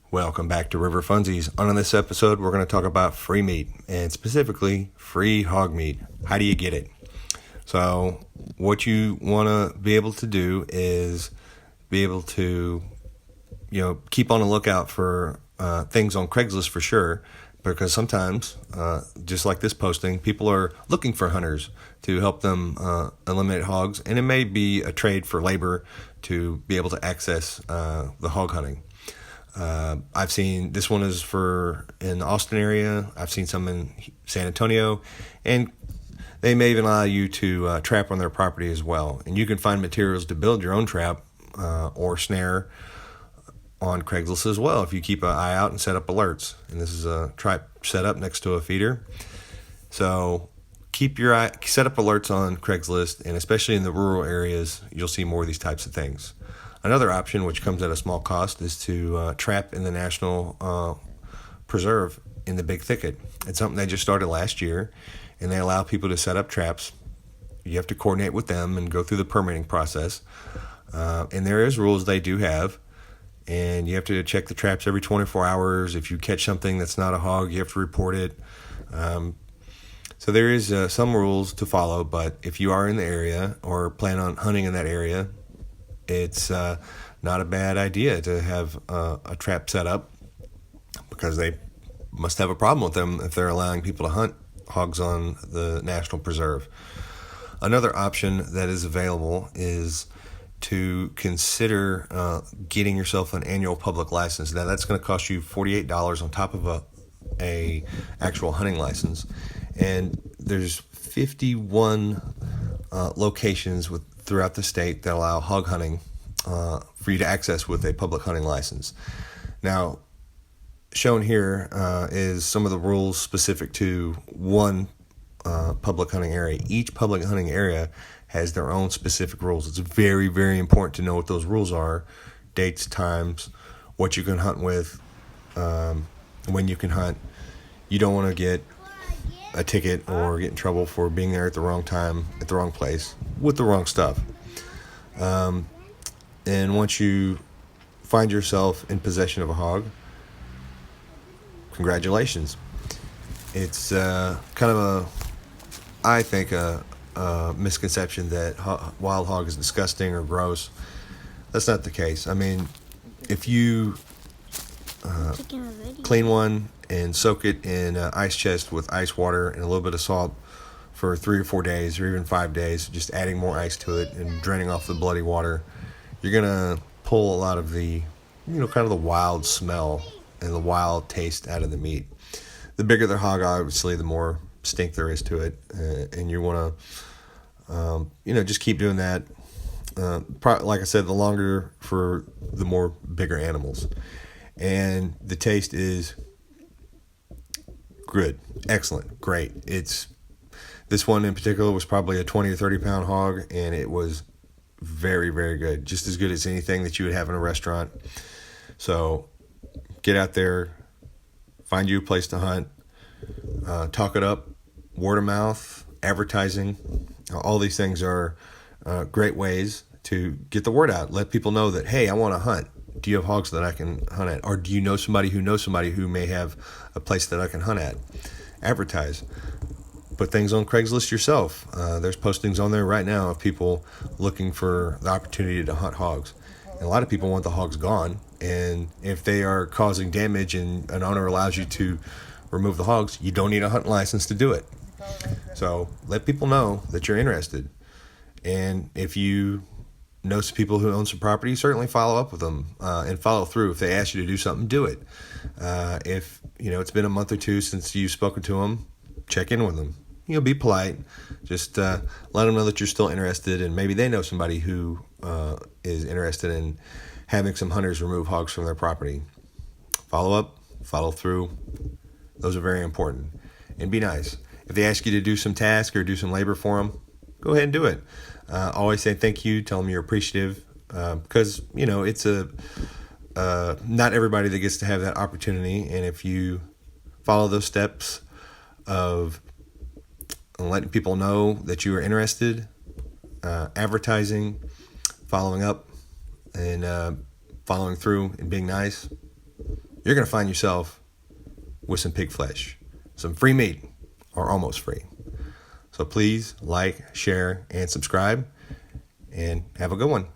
Welcome back to River Funsies. On this episode, we're going to talk about free meat, and specifically free hog meat. How do you get it? So what you want to be able to do is be able to, keep on the lookout for things on Craigslist for sure, because sometimes, just like this posting, people are looking for hunters to help them eliminate hogs, and it may be a trade for labor to be able to access the hog hunting. I've seen this one is in the Austin area. I've seen some in San Antonio, and they may even allow you to trap on their property as well. And you can find materials to build your own trap or snare on Craigslist as well if you keep an eye out and set up alerts. And this is a trap set up next to a feeder. So set up alerts on Craigslist, and especially in the rural areas, you'll see more of these types of things. Another option, which comes at a small cost, is to trap in the National Preserve in the Big Thicket. It's something they just started last year, and they allow people to set up traps. You have to coordinate with them and go through the permitting process. And there is rules they do have, and you have to check the traps every 24 hours. If you catch something that's not a hog, you have to report it. So there is some rules to follow, but if you are in the area or plan on hunting in that area, it's not a bad idea to have a trap set up, because they must have a problem with them if they're allowing people to hunt hogs on the National Preserve. Another option that is available is to consider getting yourself an annual public license. Now that's going to cost you $48 on top of a actual hunting license, and there's 51 locations throughout the state that allow hog hunting for you to access with a public hunting license. Now, shown here is some of the rules specific to one public hunting area. Each public hunting area has their own specific rules. It's very, very important to know what those rules are: dates, times, what you can hunt with, when you can hunt. You don't want to get a ticket or get in trouble for being there at the wrong time, at the wrong place, with the wrong stuff. And once you find yourself in possession of a hog, congratulations. It's kind of I think a misconception that wild hog is disgusting or gross. That's not the case. I mean, if you clean one and soak it in an ice chest with ice water and a little bit of salt for 3 or 4 days, or even 5 days, just adding more ice to it and draining off the bloody water, you're gonna pull a lot of the, kind of the wild smell and the wild taste out of the meat. The bigger the hog, obviously, the more stink there is to it, and you want to, just keep doing that. Like I said, the longer for the more bigger animals, and the taste is good, excellent, great. This one in particular was probably a 20 or 30 pound hog, and it was very, very good. Just as good as anything that you would have in a restaurant. So get out there, find you a place to hunt, talk it up, word of mouth, advertising. All these things are great ways to get the word out. Let people know that, hey, I want to hunt. Do you have hogs that I can hunt at? Or do you know somebody who may have a place that I can hunt at? Advertise. Put things on Craigslist yourself. There's postings on there right now of people looking for the opportunity to hunt hogs. And a lot of people want the hogs gone. And if they are causing damage and an owner allows you to remove the hogs, you don't need a hunting license to do it. So let people know that you're interested. And if you know some people who own some property, certainly follow up with them and follow through. If they ask you to do something, do it. If it's been a month or two since you've spoken to them, check in with them. Be polite. Just let them know that you're still interested, and maybe they know somebody who is interested in having some hunters remove hogs from their property. Follow up, follow through. Those are very important. And be nice. If they ask you to do some task or do some labor for them, go ahead and do it. Always say thank you. Tell them you're appreciative, because it's not everybody that gets to have that opportunity. And if you follow those steps of letting people know that you are interested, advertising, following up, and following through and being nice, you're going to find yourself with some pig flesh, some free meat, or almost free. So please like, share, and subscribe, and have a good one.